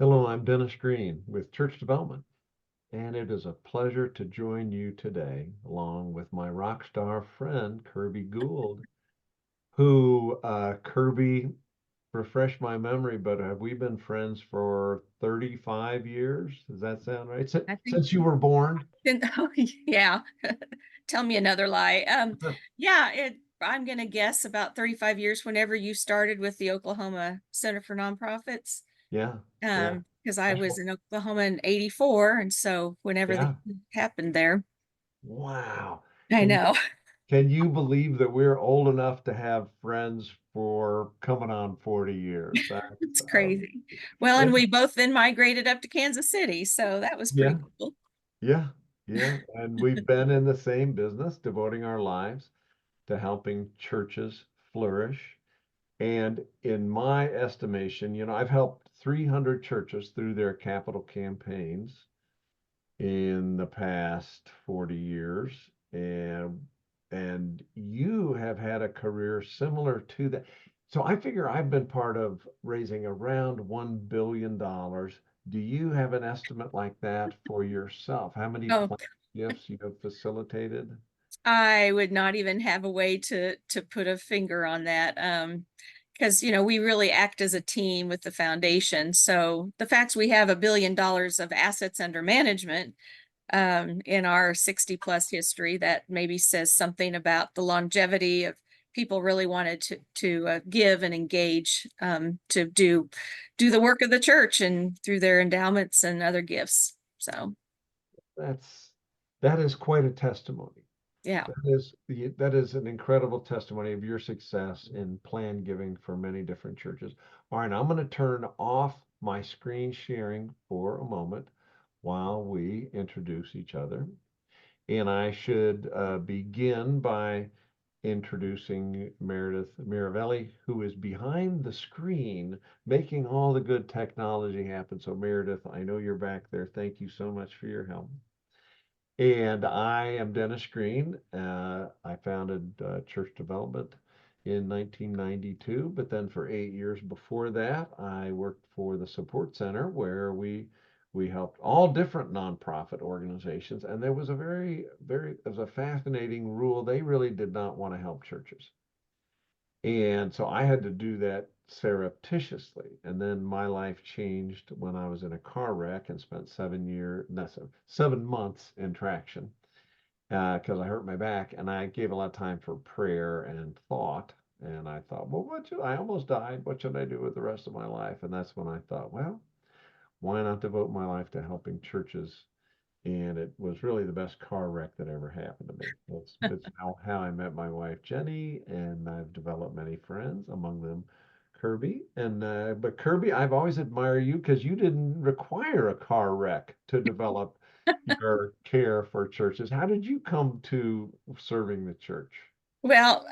Hello, I'm Dennis Greene with Church Development, and it is a pleasure to join you today, along with my rock star friend, Kirby Gould, who, Kirby, refresh my memory, but have we been friends for 35 years? Does that sound right? I think, Since you were born? oh, yeah. Tell me another lie. Yeah, I'm gonna guess about 35 years whenever you started with the Oklahoma Center for Nonprofits. Yeah, yeah. Because I Gosh, was in Oklahoma in 84, and so whenever yeah. the happened there, Wow. I Can you know. can you believe that we're old enough to have friends for coming on 40 years? It's crazy. Well, and It's we both then migrated up to Kansas City, so that was yeah. pretty cool. Yeah, yeah. And we've been in the same business, devoting our lives to helping churches flourish. And in my estimation, I've helped 300 churches through their capital campaigns in the past 40 years. And you have had a career similar to that. So I figure I've been part of raising around $1 billion. Do you have an estimate like that for yourself? How many Oh, plant gifts you have facilitated? I would not even have a way to put a finger on that. Because we really act as a team with the foundation. So the fact we have $1 billion of assets under management in our 60 plus history, that maybe says something about the longevity of people really wanted to give and engage to do the work of the church and through their endowments and other gifts. So That's that is quite a testimony. yeah. That is an incredible testimony of your success in plan giving for many different churches. All right, I'm going to turn off my screen sharing for a moment while we introduce each other. And I should begin by introducing Meredith Miravelli, who is behind the screen making all the good technology happen. So, Meredith, I know you're back there. Thank you so much for your help. And I am Dennis Greene. I founded Church Development in 1992, but then for 8 years before that, I worked for the Support Center where we helped all different nonprofit organizations. And there was a it was a fascinating rule. They really did not want to help churches. And so I had to do that surreptitiously. And then my life changed when I was in a car wreck and spent 7 years, no, 7 months in traction because I hurt my back. And I gave a lot of time for prayer and thought. And I thought, well, I almost died. What should I do with the rest of my life? And that's when I thought, well, why not devote my life to helping churches? And it was really the best car wreck that ever happened to me. It's how I met my wife Jenny, and I've developed many friends, among them Kirby. And but Kirby, I've always admired you because you didn't require a car wreck to develop your care for churches. How did you come to serving the church? Well,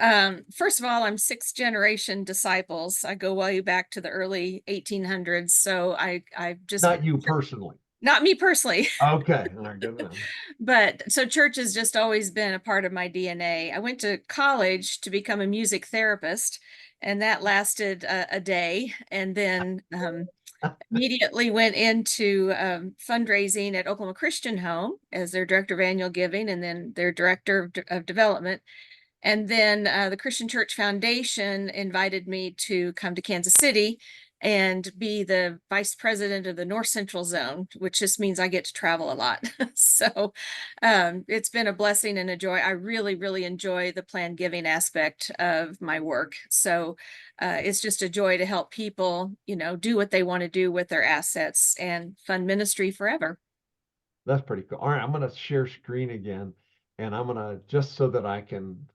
first of all, I'm sixth generation disciples. I go way back to the early 1800s. So I just, Not you personally. not me personally, Okay, all right, good enough. but so church has just always been a part of my DNA. I went to college to become a music therapist, and that lasted a day. And then immediately went into fundraising at Oklahoma Christian Home as their director of annual giving and then their director of development. And then the Christian Church Foundation invited me to come to Kansas City and be the vice president of the North Central Zone, which just means I get to travel a lot. So it's been a blessing and a joy. I really, really enjoy the planned giving aspect of my work. So it's just a joy to help people, do what they want to do with their assets and fund ministry forever. That's pretty cool. All right, I'm gonna share screen again, and I'm gonna just so that I can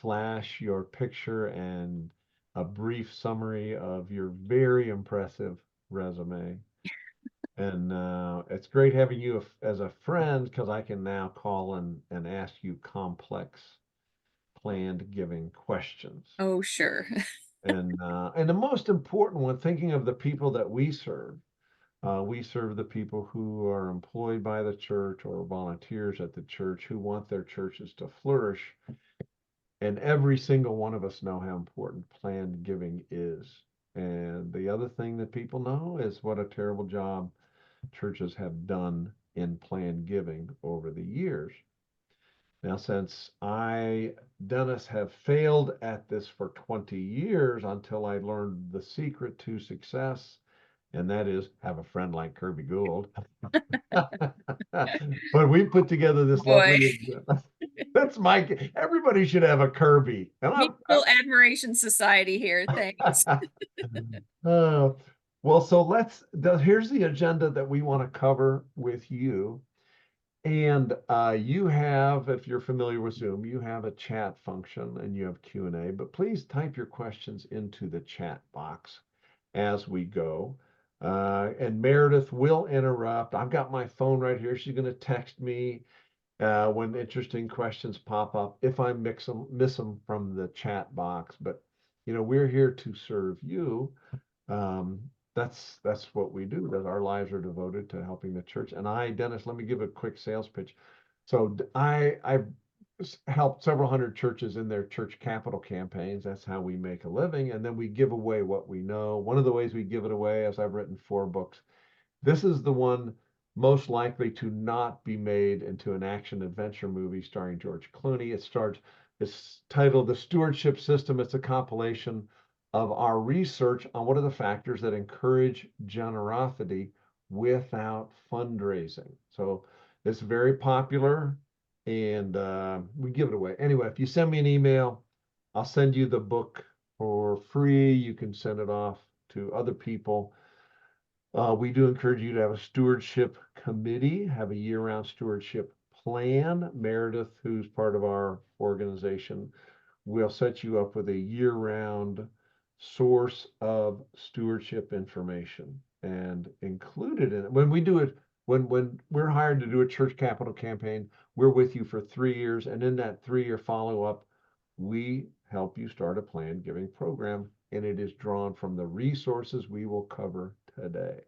flash your picture and a brief summary of your very impressive resume. And it's great having you as a friend because I can now call and ask you complex planned giving questions. Oh, sure. And the most important one, thinking of the people that we serve the people who are employed by the church or volunteers at the church who want their churches to flourish. And every single one of us know how important planned giving is. And the the other thing that people know is what a terrible job churches have done in planned giving over the years. Now, since Dennis, have failed at this for 20 years until I learned the secret to success, and that is have a friend like Kirby Gould. But we put together this Boy, lovely, that's everybody should have a Kirby. And Mutual Admiration Society here. Thanks. uh, well, so here's the agenda that we want to cover with you. And you have, if you're familiar with Zoom, you have a chat function and you have Q&A, but please type your questions into the chat box as we go. And Meredith will interrupt. I've got my phone right here. She's going to text me when interesting questions pop up if I miss them from the chat box. But, we're here to serve you. Um, that's what we do. That our lives are devoted to helping the church. And Dennis, let me give a quick sales pitch. So I've helped several hundred churches in their church capital campaigns. That's how we make a living. And then we give away what we know. One of the ways we give it away, as I've written 4 books, this is the one most likely to not be made into an action adventure movie starring George Clooney. It's titled The Stewardship System. It's a compilation of our research on what are the factors that encourage generosity without fundraising. So it's very popular and we give it away. Anyway, if you send me an email, I'll send you the book for free. You can send it off to other people. We do encourage you to have a stewardship committee, have a year-round stewardship plan. Meredith, who's part of our organization, will set you up with a year-round source of stewardship information. And included in it, when we do it, when we're hired to do a church capital campaign, we're with you for 3 years. And in that 3-year follow-up, we help you start a planned giving program, and it is drawn from the resources we will cover today.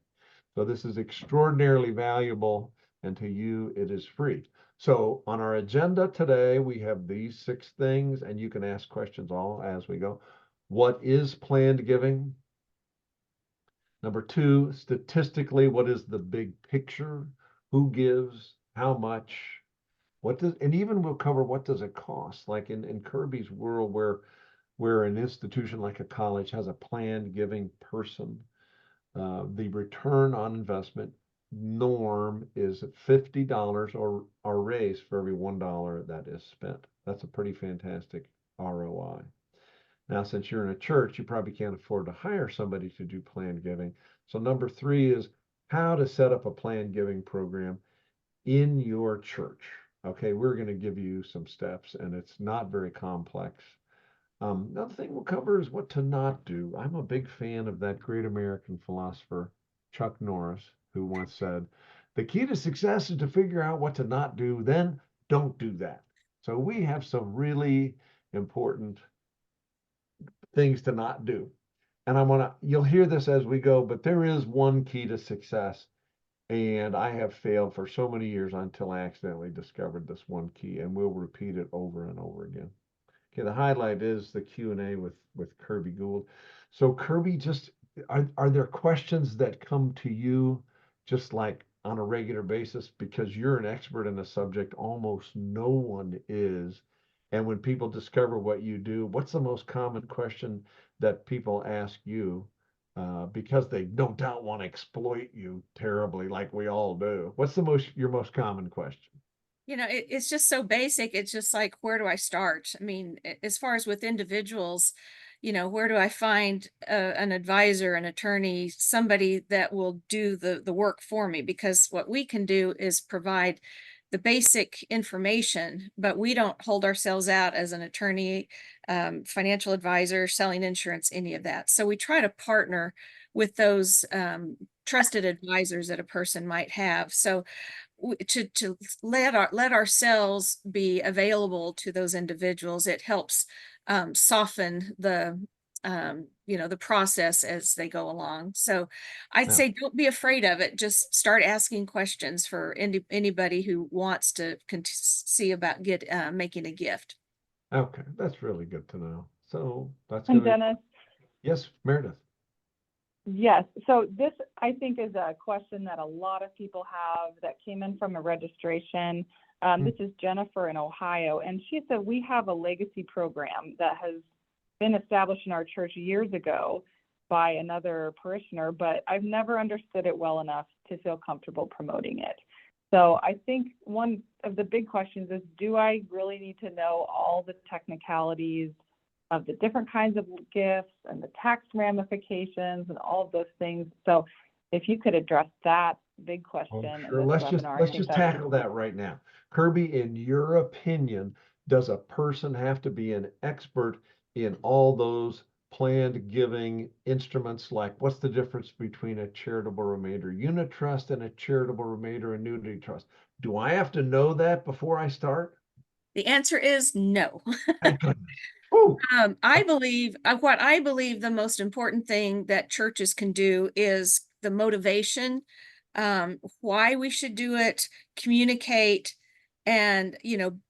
So this is extraordinarily valuable, and to you, it is free. So on our agenda today, we have these 6 things, and you can ask questions all as we go. What is planned giving? Number 2, statistically, what is the big picture? Who gives? How much? And even we'll cover what does it cost? Like in Kirby's world, where an institution like a college has a planned giving person, the return on investment norm is $50 or raised for every $1 that is spent. That's a pretty fantastic ROI. Now, since you're in a church, you probably can't afford to hire somebody to do planned giving. So number 3 is how to set up a planned giving program in your church. Okay, we're going to give you some steps, and it's not very complex. Another thing we'll cover is what to not do. I'm a big fan of that great American philosopher, Chuck Norris, who once said, the key to success is to figure out what to not do, then don't do that. So we have some really important things to not do. And you'll hear this as we go, but there is one key to success. And I have failed for so many years until I accidentally discovered this one key, and we'll repeat it over and over again. Okay, the highlight is the Q&A with Kirby Gould. So Kirby, just are there questions that come to you just like on a regular basis? Because you're an expert in the subject, almost no one is. And when people discover what you do, what's the most common question that people ask you? Because they no doubt want to exploit you terribly, like we all do. What's your most common question? It's just so basic. It's just like, where do I start? I mean, as far as with individuals, where do I find an advisor, an attorney, somebody that will do the work for me? Because what we can do is provide the basic information, but we don't hold ourselves out as an attorney, financial advisor, selling insurance, any of that. So we try to partner with those trusted advisors that a person might have. So to let ourselves be available to those individuals, it helps soften the process as they go along. So I'd Yeah. say don't be afraid of it. Just start asking questions for anybody who wants to see about making a gift. Okay, that's really good to know. So that's And gonna, Dennis, yes, Meredith. Yes. So this, I think, is a question that a lot of people have that came in from a registration. This is Jennifer in Ohio, and she said we have a legacy program that has been established in our church years ago by another parishioner, but I've never understood it well enough to feel comfortable promoting it. So I think one of the big questions is, do I really need to know all the technicalities of the different kinds of gifts and the tax ramifications and all of those things? So if you could address that big question in Sure. this Let's webinar, let's I think just that would tackle that right now. Kirby, in your opinion, does a person have to be an expert in all those planned giving instruments? Like, what's the difference between a charitable remainder unit trust and a charitable remainder annuity trust? Do I have to know that before I start? The answer is no. Thank goodness. Whew. I believe what I believe the most important thing that churches can do is the motivation, why we should do it, communicate, and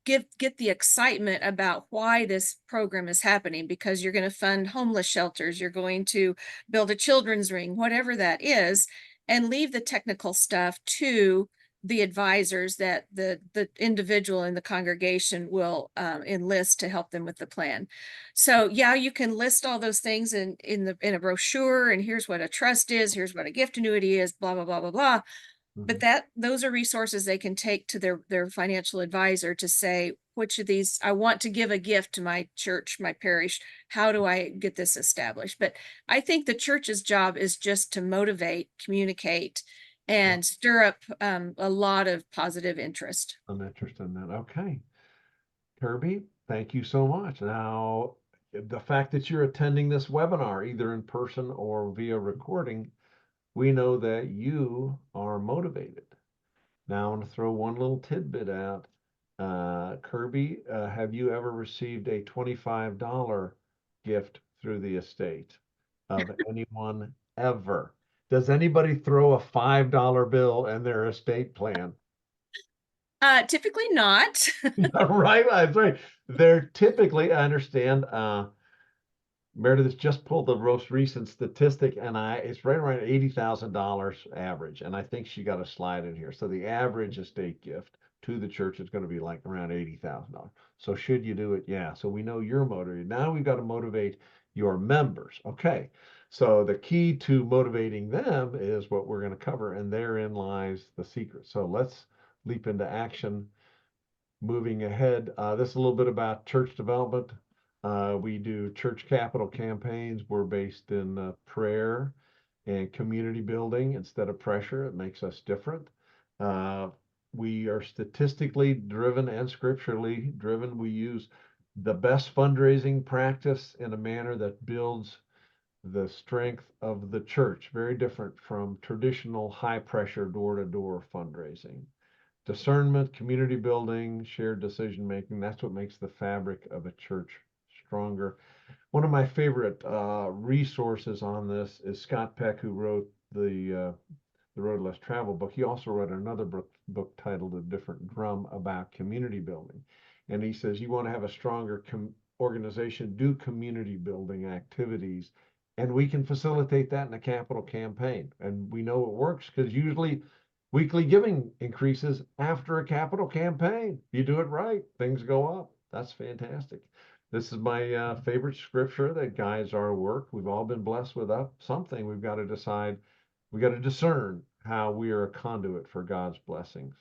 get the excitement about why this program is happening, because you're going to fund homeless shelters, you're going to build a children's ring, whatever that is, and leave the technical stuff to the advisors that the individual in the congregation will enlist to help them with the plan. So yeah, you can list all those things in a brochure, and here's what a trust is, here's what a gift annuity is, blah blah blah blah blah. But those are resources they can take to their financial advisor to say, which of these I want to give a gift to my church, my parish. How do I get this established? But I think the church's job is just to motivate, communicate, and stir up a lot of positive interest. I'm interested in that. Okay. Kirby, thank you so much. Now, the fact that you're attending this webinar, either in person or via recording, we know that you are motivated. Now, I want to throw one little tidbit out. Kirby, have you ever received a $25 gift through the estate of anyone ever? Does anybody throw a $5 bill in their estate plan? Typically not. Right, that's right. They're typically, I understand, Meredith just pulled the most recent statistic, and it's right around $80,000 average. And I think she got a slide in here. So the average estate gift to the church is going to be like around $80,000. So should you do it? Yeah. So we know you're motivated. Now we've got to motivate your members. Okay. So the key to motivating them is what we're going to cover, and therein lies the secret. So let's leap into action. Moving ahead, this is a little bit about church development. We do church capital campaigns. We're based in prayer and community building instead of pressure. It makes us different. Uh, we are statistically driven and scripturally driven. We use the best fundraising practice in a manner that builds the strength of the church, very different from traditional high pressure door to door fundraising. Discernment, community building, shared decision making. That's what makes the fabric of a church stronger. One of my favorite resources on this is Scott Peck, who wrote the Road Less Travel book. He also wrote another book titled A Different Drum about community building. And he says you want to have a stronger organization, do community building activities. And we can facilitate that in a capital campaign. And we know it works because usually weekly giving increases after a capital campaign. You do it right, things go up. That's fantastic. This is my favorite scripture that guides our work. We've all been blessed with something. We've got to decide, we got to discern how we are a conduit for God's blessings.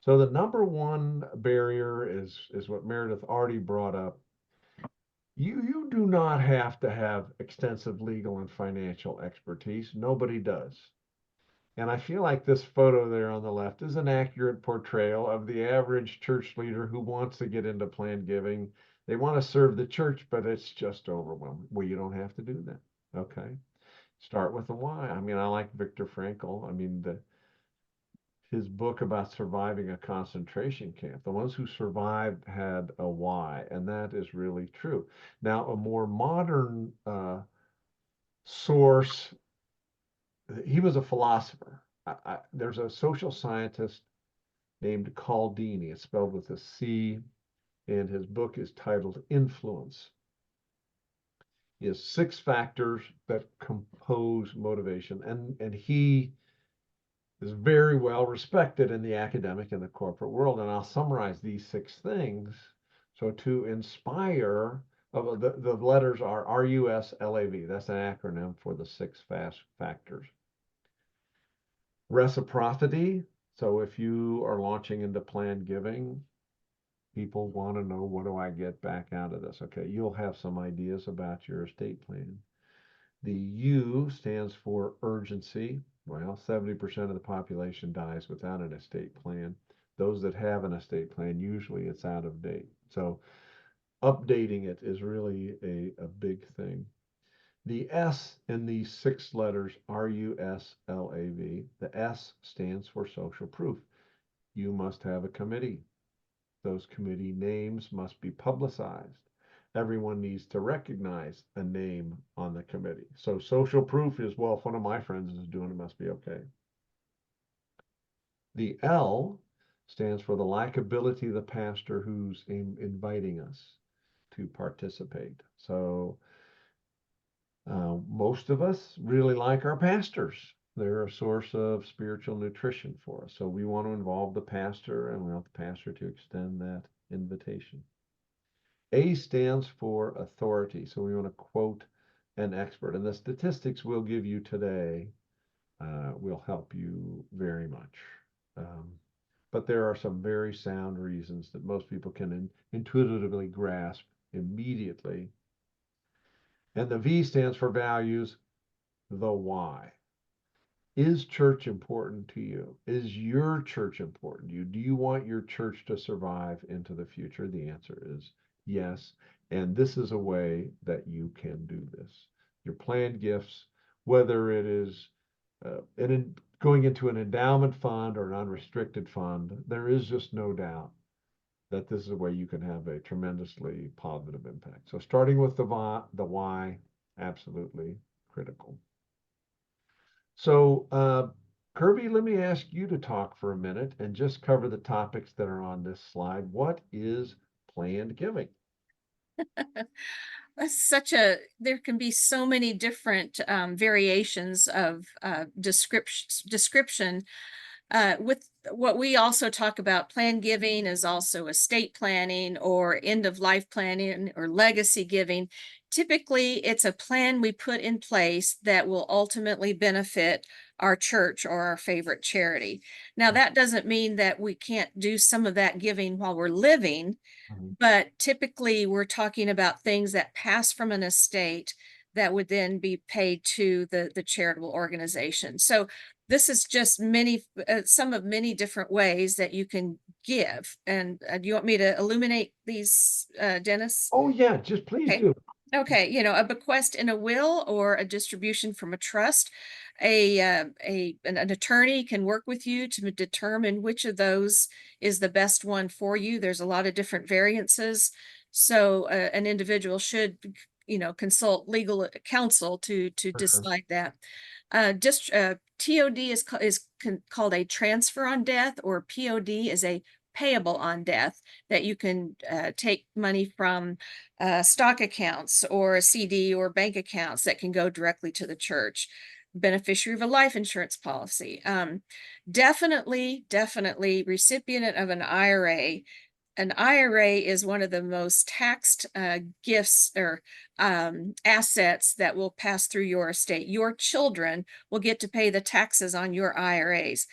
So the number one barrier is what Meredith already brought up. You do not have to have extensive legal and financial expertise. Nobody does. And I feel like this photo there on the left is an accurate portrayal of the average church leader who wants to get into planned giving. They want to serve the church, but it's just overwhelming. Well, you don't have to do that. Okay. Start with the why. I mean, I like Viktor Frankl. I mean, his book about surviving a concentration camp. The ones who survived had a why, and that is really true. Now, a more modern source, he was a philosopher. There's a social scientist named Denis. It's spelled with a C, and his book is titled Influence. is 6 factors that compose motivation. And he is very well respected in the academic and the corporate world. And I'll summarize these 6 things. So to inspire, the letters are RUSLAV. That's an acronym for the 6 fast factors. Reciprocity. So if you are launching into planned giving, people want to know, what do I get back out of this? Okay, you'll have some ideas about your estate plan. The U stands for urgency. Well, 70% of the population dies without an estate plan. Those that have an estate plan, usually it's out of date. So updating it is really a big thing. The S in these 6 letters, RUSLAV, the S stands for social proof. You must have a committee. Those committee names must be publicized. Everyone needs to recognize a name on the committee. So social proof is, well, if one of my friends is doing it, must be okay. The L stands for the likability of the pastor who's inviting us to participate. So most of us really like our pastors. They're a source of spiritual nutrition for us. So we want to involve the pastor, and we want the pastor to extend that invitation. A stands for authority. So we want to quote an expert. And the statistics we'll give you today will help you very much. But there are some very sound reasons that most people can intuitively grasp immediately. And the V stands for values, the why. Is church important to you? Is your church important to you? Do you want your church to survive into the future? The answer is yes. And this is a way that you can do this. Your planned gifts, whether it is going into an endowment fund or an unrestricted fund, there is just no doubt that this is a way you can have a tremendously positive impact. So starting with the why, absolutely critical. So, Kirby, let me ask you to talk for a minute and just cover the topics that are on this slide. What is planned giving? There can be so many different variations of description. With what we also talk about, planned giving is also estate planning or end of life planning or legacy giving. Typically, it's a plan we put in place that will ultimately benefit our church or our favorite charity. Now, that doesn't mean that we can't do some of that giving while we're living, but typically we're talking about things that pass from an estate that would then be paid to the charitable organization. So this is just some of many different ways that you can give. And do you want me to illuminate these, Denis? Oh, yeah, just please Okay. do. Okay, a bequest in a will or a distribution from a trust. An attorney can work with you to determine which of those is the best one for you. There's a lot of different variances. So an individual should, consult legal counsel to decide that. TOD is called a transfer on death, or POD is a payable on death, that you can take money from stock accounts or a CD or bank accounts that can go directly to the church. Beneficiary of a life insurance policy. Definitely recipient of an IRA. An IRA is one of the most taxed gifts or assets that will pass through your estate. Your children will get to pay the taxes on your IRAs.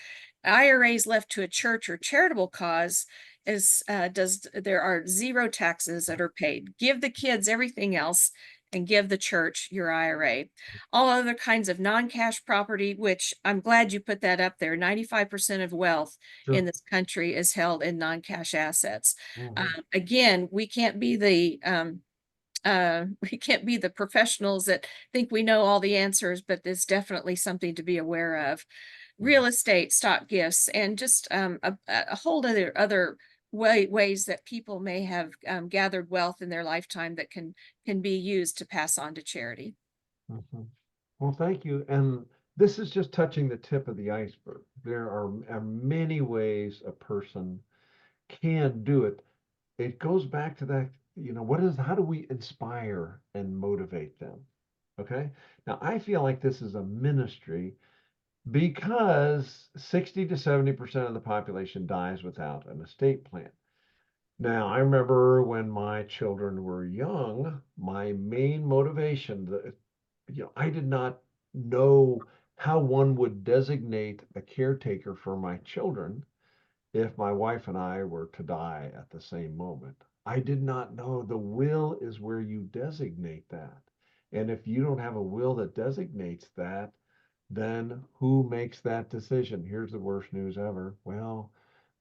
IRAs left to a church or charitable cause there are 0 taxes that are paid. Give the kids everything else and give the church your IRA. All other kinds of non-cash property, which I'm glad you put that up there. 95% of wealth in this country is held in non-cash assets. Again, we can't be the professionals that think we know all the answers, but it's definitely something to be aware of. Real estate, stock gifts, and just a whole other ways that people may have gathered wealth in their lifetime that can be used to pass on to charity. Well, thank you. And this is just touching the tip of the iceberg. There are many ways a person can do it. It goes back to that how do we inspire and motivate them? Okay. Now, I feel like this is a ministry because 60 to 70% of the population dies without an estate plan. Now, I remember when my children were young, my main motivation, I did not know how one would designate a caretaker for my children if my wife and I were to die at the same moment. I did not know the will is where you designate that. And if you don't have a will that designates that, then who makes that decision? Here's the worst news ever. Well,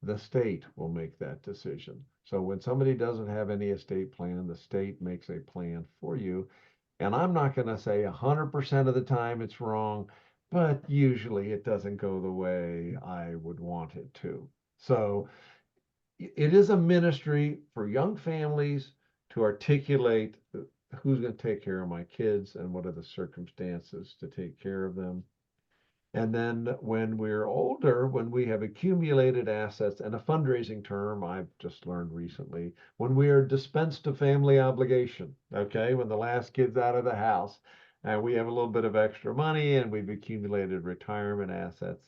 the state will make that decision. So when somebody doesn't have any estate plan, the state makes a plan for you. And I'm not going to say 100% of the time it's wrong, but usually it doesn't go the way I would want it to. So it is a ministry for young families to articulate who's going to take care of my kids and what are the circumstances to take care of them. And then when we're older, when we have accumulated assets, and a fundraising term I've just learned recently, when we are dispensed of family obligation, okay, when the last kid's out of the house and we have a little bit of extra money and we've accumulated retirement assets,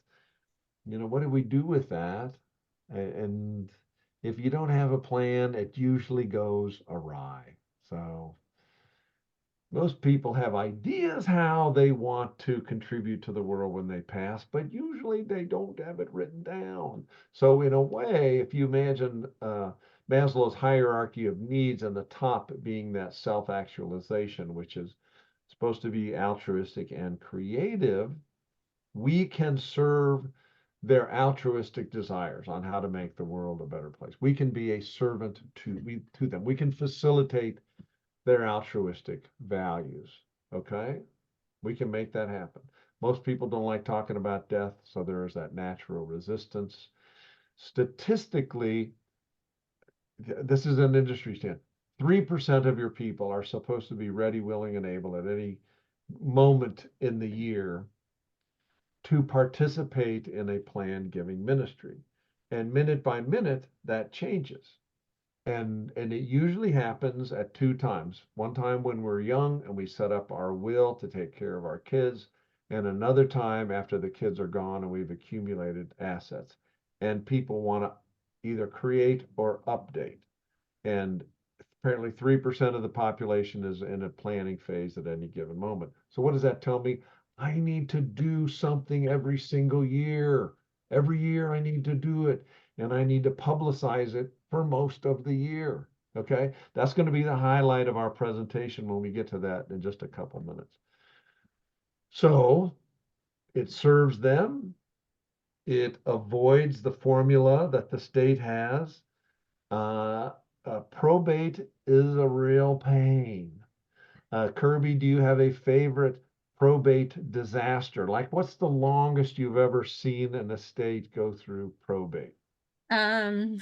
what do we do with that? And if you don't have a plan, it usually goes awry. So most people have ideas how they want to contribute to the world when they pass, but usually they don't have it written down. So, in a way, if you imagine Maslow's hierarchy of needs and the top being that self actualization, which is supposed to be altruistic and creative, we can serve their altruistic desires on how to make the world a better place. We can be a servant to them. We can facilitate their altruistic values. Okay? We can make that happen. Most people don't like talking about death, so there is that natural resistance. Statistically, this is an industry stand. 3% of your people are supposed to be ready, willing, and able at any moment in the year to participate in a planned giving ministry. And minute by minute, that changes. And it usually happens at two times. One time when we're young and we set up our will to take care of our kids, and another time after the kids are gone and we've accumulated assets. And people want to either create or update. And apparently 3% of the population is in a planning phase at any given moment. So what does that tell me? I need to do something every single year. Every year I need to do it, and I need to publicize it for most of the year. Okay, that's going to be the highlight of our presentation when we get to that in just a couple minutes. So it serves them. It avoids the formula that the state has. Probate is a real pain. Kirby, do you have a favorite probate disaster? Like, what's the longest you've ever seen an estate go through probate? Um,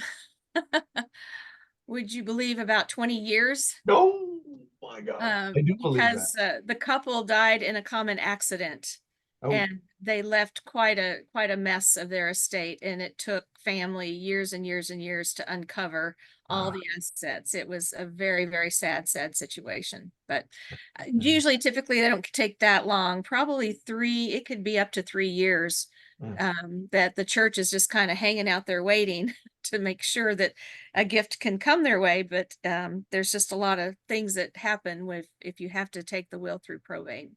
would you believe about 20 years? Oh my God, I do believe that. Because the couple died in a common accident Oh, and they left quite a mess of their estate, and it took family years and years and years to uncover all the assets. It was a very, very sad situation. But usually, typically, they don't take that long. Probably it could be up to 3 years. That the church is just kind of hanging out there waiting to make sure that a gift can come their way. But there's just a lot of things that happen if you have to take the will through probate.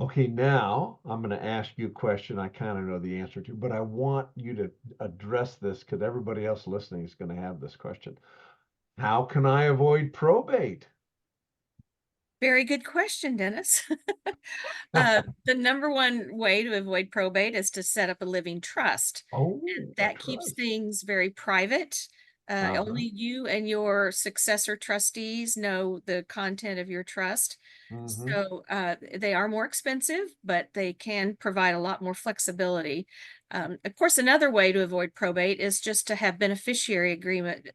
okay, now I'm going to ask you a question I kind of know the answer to, but I want you to address this because everybody else listening is going to have this question. How can I avoid probate? Very good question, Dennis. The number one way to avoid probate is to set up a living trust. Oh, And a that keeps trust. things very private. Uh-huh. Only you and your successor trustees know the content of your trust. Mm-hmm. So they are more expensive, but they can provide a lot more flexibility. Of course, another way to avoid probate is just to have beneficiary agreement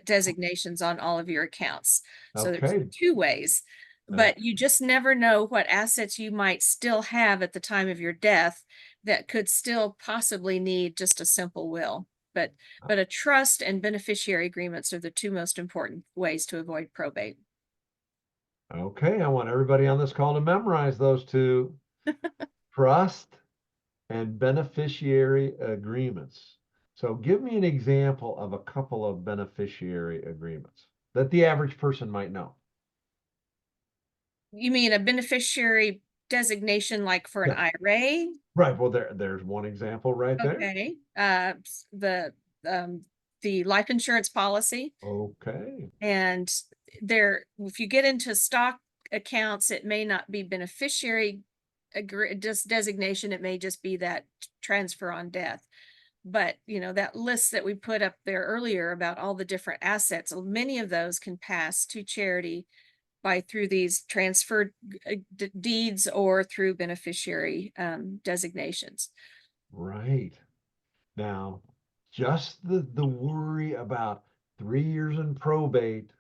designations on all of your accounts. So there's Okay. two ways, but you just never know what assets you might still have at the time of your death that could still possibly need just a simple will. but a trust and beneficiary agreements are the two most important ways to avoid probate. Okay, I want everybody on this call to memorize those two. Trust and beneficiary agreements. So give me an example of a couple of beneficiary agreements that the average person might know. You mean a beneficiary designation like for an Yeah. IRA? Right. Well, there's one example right there. Okay. The life insurance policy. Okay. And if you get into stock accounts, it may not be beneficiary just designation. It may just be that transfer on death. But that list that we put up there earlier about all the different assets, many of those can pass to charity through these transferred deeds or through beneficiary designations. Right. Now, just the worry about 3 years in probate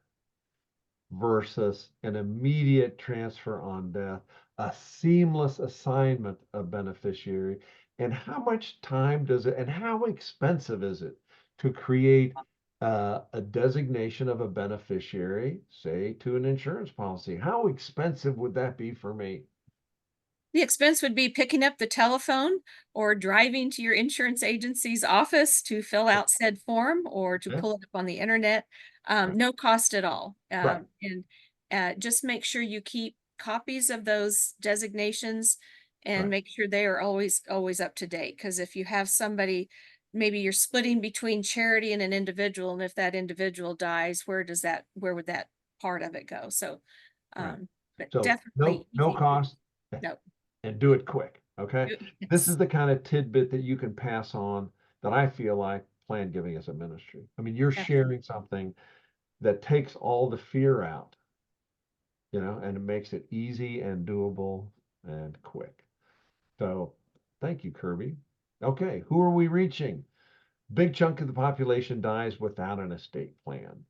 versus an immediate transfer on death, a seamless assignment of beneficiary, and how much time does it, and how expensive is it to create a designation of a beneficiary, say to an insurance policy? How expensive would that be for me? The expense would be picking up the telephone or driving to your insurance agency's office to fill out said form or to Yeah. pull it up on the internet. Right. No cost at all. Right. And just make sure you keep copies of those designations and Right. make sure they are always up to date. Because if you have somebody, maybe you're splitting between charity and an individual, and if that individual dies, where would that part of it go? So, Right. but So definitely no easy. cost. No. And do it quick. Okay. This Yes. is the kind of tidbit that you can pass on that I feel like plan giving is a ministry. I mean, you're sharing something that takes all the fear out, and it makes it easy and doable and quick. So thank you, Kirby. Okay, who are we reaching? Big chunk of the population dies without an estate plan.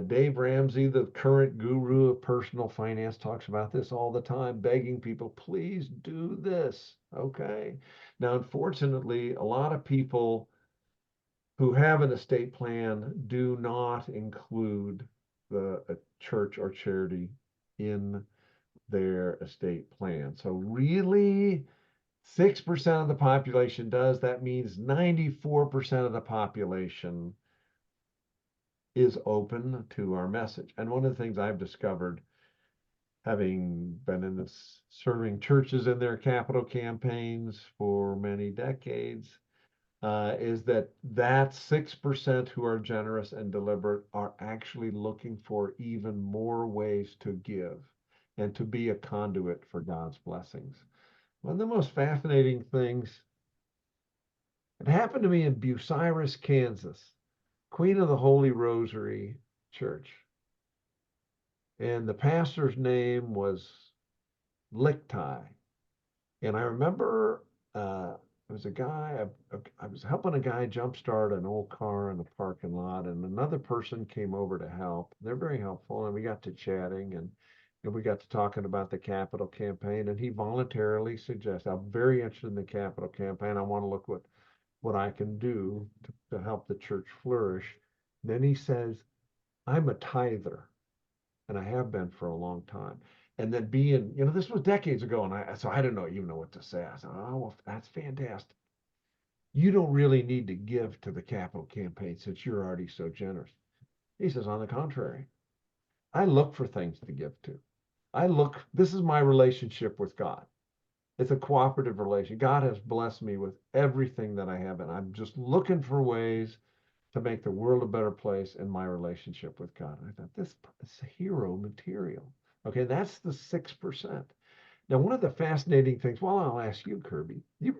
Dave Ramsey, the current guru of personal finance, talks about this all the time, begging people, please do this. Okay. Now, unfortunately, a lot of people who have an estate plan do not include a church or charity in their estate plan. So, really, 6% of the population does. That means 94% of the population is open to our message. And one of the things I've discovered, having been in this serving churches in their capital campaigns for many decades, is that 6% who are generous and deliberate are actually looking for even more ways to give and to be a conduit for God's blessings. One of the most fascinating things, it happened to me in Bucyrus, Kansas, Queen of the Holy Rosary Church. And the pastor's name was Lichtai. And I remember there was a guy, I was helping a guy jumpstart an old car in the parking lot, and another person came over to help. They're very helpful, and we got to chatting, and we got to talking about the capital campaign, and he voluntarily suggested, I'm very interested in the capital campaign. I want to look what I can do to help the church flourish. And then he says, I'm a tither, and I have been for a long time. And then this was decades ago, and I didn't even know what to say. I said, oh, well, that's fantastic. You don't really need to give to the capital campaign since you're already so generous. He says, on the contrary, I look for things to give to. This is my relationship with God. It's a cooperative relation. God has blessed me with everything that I have, and I'm just looking for ways to make the world a better place in my relationship with God. And I thought, this is hero material. Okay, that's the 6%. Now, one of the fascinating things, well, I'll ask you, Kirby, you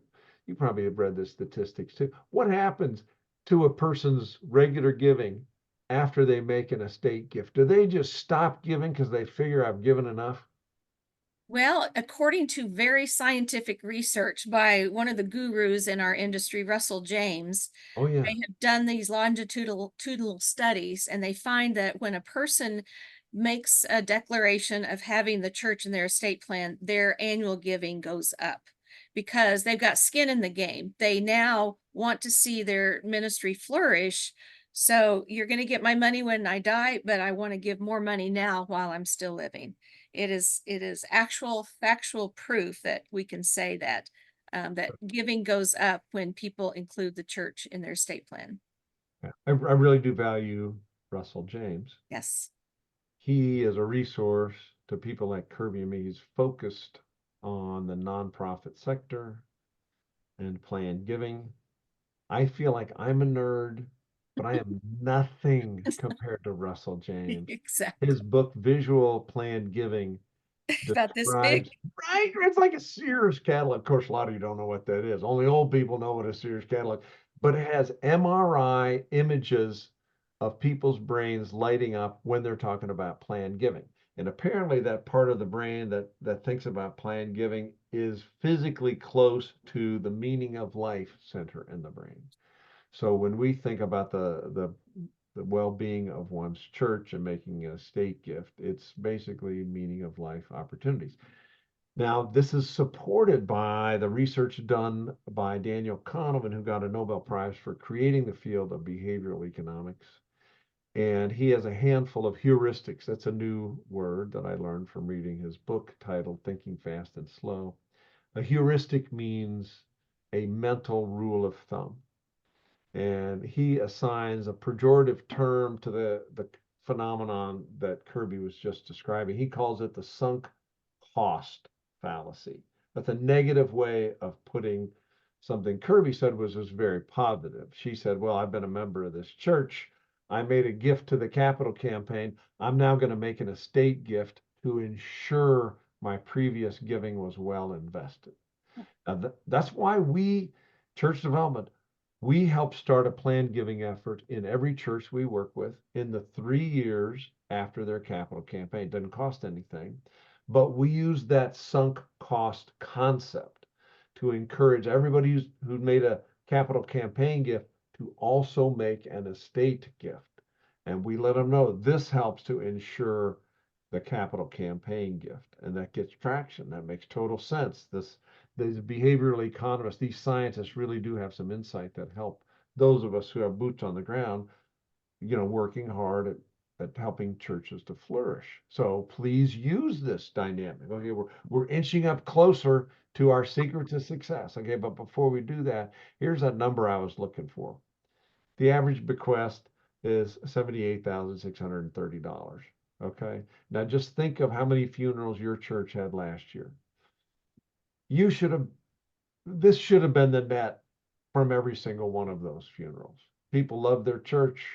probably have read the statistics too. What happens to a person's regular giving after they make an estate gift? Do they just stop giving because they figure I've given enough? Well, according to very scientific research by one of the gurus in our industry, Russell James, Oh, yeah. they have done these longitudinal studies, and they find that when a person makes a declaration of having the church in their estate plan, their annual giving goes up because they've got skin in the game. They now want to see their ministry flourish. So you're going to get my money when I die, but I want to give more money now while I'm still living. It is actual factual proof that we can say that that giving goes up when people include the church in their estate plan. Yeah. I really do value Russell James. Yes. He is a resource to people like Kirby and me. He's focused on the nonprofit sector and planned giving. I feel like I'm a nerd, but I am nothing compared to Russell James. Exactly. His book, Visual Planned Giving, About this big. describes, right? It's like a Sears catalog. Of course, a lot of you don't know what that is. Only old people know what a Sears catalog, but it has MRI images of people's brains lighting up when they're talking about planned giving. And apparently that part of the brain that thinks about planned giving is physically close to the meaning of life center in the brain. So when we think about the well-being of one's church and making a estate gift, it's basically meaning of life opportunities. Now, this is supported by the research done by Daniel Kahneman, who got a Nobel Prize for creating the field of behavioral economics. And he has a handful of heuristics. That's a new word that I learned from reading his book titled Thinking Fast and Slow. A heuristic means a mental rule of thumb. And he assigns a pejorative term to the phenomenon that Kirby was just describing. He calls it the sunk cost fallacy. That's a negative way of putting something Kirby said was very positive. She said, well, I've been a member of this church. I made a gift to the capital campaign. I'm now going to make an estate gift to ensure my previous giving was well invested. That's why we, church development, we help start a planned giving effort in every church we work with in the 3 years after their capital campaign. It doesn't cost anything, but we use that sunk cost concept to encourage everybody who's made a capital campaign gift to also make an estate gift. And we let them know this helps to ensure the capital campaign gift, and that gets traction. That makes total sense. These behavioral economists, these scientists really do have some insight that help those of us who have boots on the ground, working hard at helping churches to flourish. So please use this dynamic. Okay, we're inching up closer to our secret to success. Okay, but before we do that, here's that number I was looking for. The average bequest is $78,630. Okay, now just think of how many funerals your church had last year. This should have been the net from every single one of those funerals. People love their church.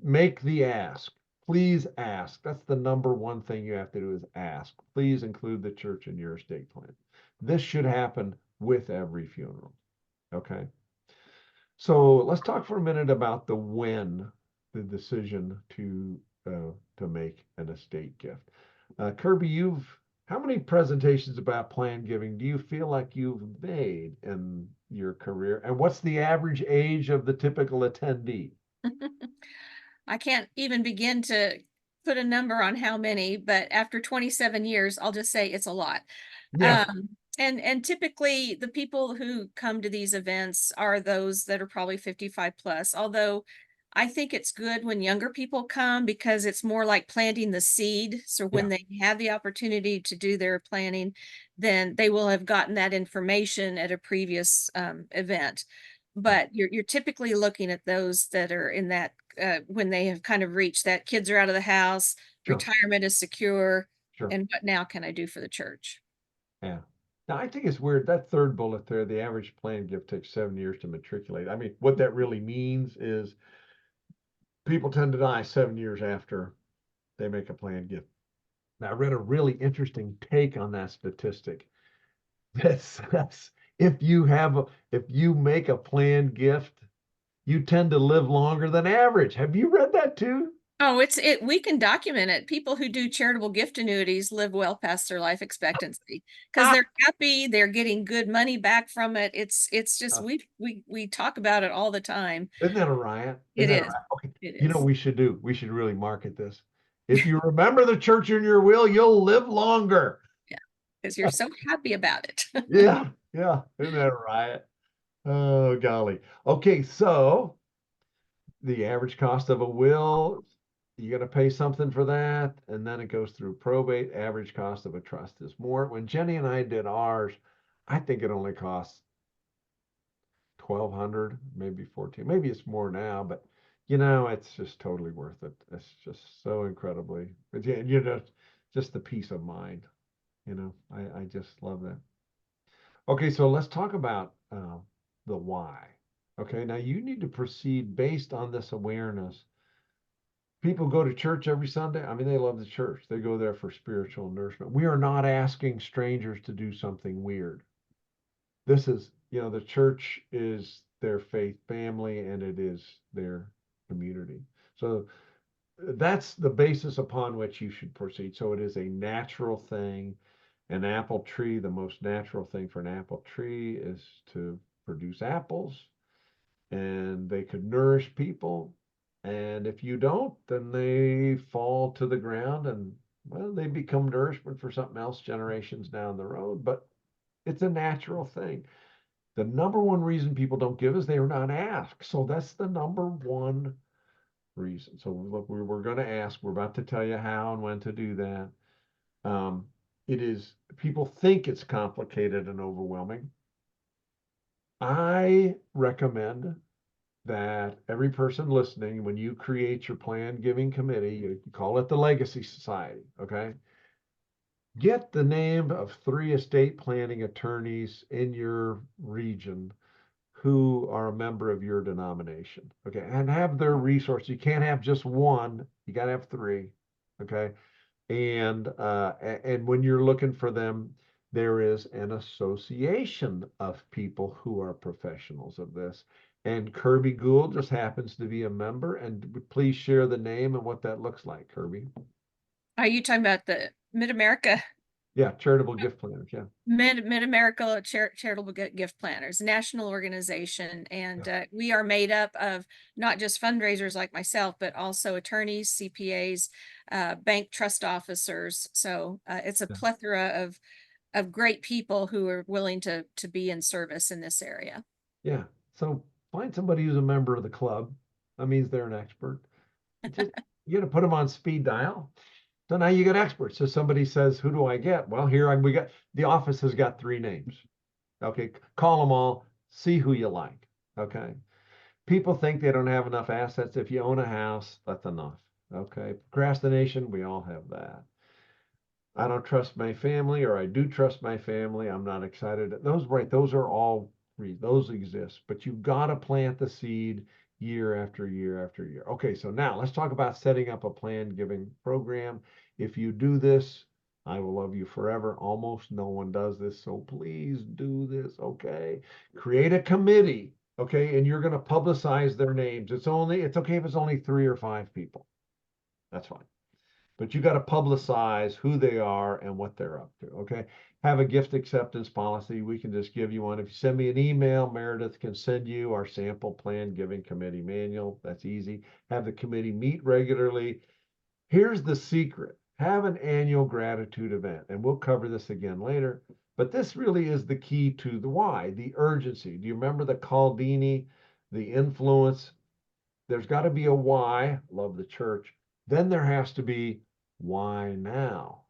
Make the ask. Please ask. That's the number one thing you have to do is ask. Please include the church in your estate plan. This should happen with every funeral. Okay. So let's talk for a minute about the decision to make an estate gift. Kirby, how many presentations about planned giving do you feel like you've made in your career? And what's the average age of the typical attendee? I can't even begin to put a number on how many, but after 27 years, I'll just say it's a lot. Yeah. And typically the people who come to these events are those that are probably 55 plus, although I think it's good when younger people come because it's more like planting the seed. So when they have the opportunity to do their planning, then they will have gotten that information at a previous event. But you're typically looking at those that are in that when they have kind of reached that kids are out of the house, Sure. retirement is secure, Sure. and what now can I do for the church? Yeah. Now, I think it's weird. That third bullet there, the average planned gift takes 7 years to matriculate. I mean, what that really means is people tend to die 7 years after they make a planned gift. Now, I read a really interesting take on that statistic. That's if you make a planned gift, you tend to live longer than average. Have you read that too? Oh, we can document it. People who do charitable gift annuities live well past their life expectancy because they're happy, they're getting good money back from it. It's just we talk about it all the time. Isn't that a riot? It is. Okay. It You know is. what we should do? We should really market this. If you remember the church in your will, you'll live longer. Yeah. because you're so happy about it. Yeah, yeah, isn't that right? Oh, golly. Okay, so the average cost of a will, you got to pay something for that, and then it goes through probate. Average cost of a trust is more. When Jenny and I did ours, I think it only costs 1,200, maybe 14, maybe it's more now, but it's just totally worth it. It's just so incredibly, but yeah, just the peace of mind. I just love that. Okay, so let's talk about the why. Okay, now you need to proceed based on this awareness. People go to church every Sunday. I mean, they love the church. They go there for spiritual nourishment. We are not asking strangers to do something weird. This is, the church is their faith family and it is their community. So that's the basis upon which you should proceed. So it is a natural thing. An apple tree, the most natural thing for an apple tree is to produce apples, and they could nourish people. And if you don't, then they fall to the ground and, well, they become nourishment for something else generations down the road. But it's a natural thing. The number one reason people don't give is they are not asked. So that's the number one reason. So look, we're going to ask. We're about to tell you how and when to do that. Um, it is, people think it's complicated and overwhelming. I recommend that every person listening, when you create your plan giving committee, you call it the Legacy Society, okay? Get the name of 3 estate planning attorneys in your region who are a member of your denomination, okay? And have their resources. You can't have just one, you got to have 3, okay? And when you're looking for them, there is an association of people who are professionals of this. And Kirby Gould just happens to be a member. And please share the name and what that looks like, Kirby. Are you talking about the Mid-America? Yeah, charitable gift planners. Yeah. Mid-America Charitable Gift Planners, national organization, and we are made up of not just fundraisers like myself, but also attorneys, CPAs, bank trust officers. So it's a plethora of great people who are willing to be in service in this area. Yeah. So find somebody who's a member of the club. That means they're an expert. Just you got to put them on speed dial. So now you get experts. So somebody says, "Who do I get?" Well, we got the office has got 3 names. Okay, call them all, see who you like. Okay. People think they don't have enough assets. If you own a house, that's enough. Okay. Procrastination, we all have that. I don't trust my family, or I do trust my family. I'm not excited. Those are all free. Those exist, but you've got to plant the seed year after year after year. Okay, so now let's talk about setting up a plan giving program. If you do this, I will love you forever. Almost no one does this, so please do this. Okay, create a committee. Okay, and you're going to publicize their names. It's okay if it's only 3 or 5 people. That's fine, but you got to publicize who they are and what they're up to. Okay. Have a gift acceptance policy. We can just give you one. If you send me an email, Meredith can send you our sample plan giving committee manual. That's easy. Have the committee meet regularly. Here's the secret: have an annual gratitude event. And we'll cover this again later. But this really is the key to the why, the urgency. Do you remember the Caldini, the influence? There's got to be a why. Love the church. Then there has to be why now?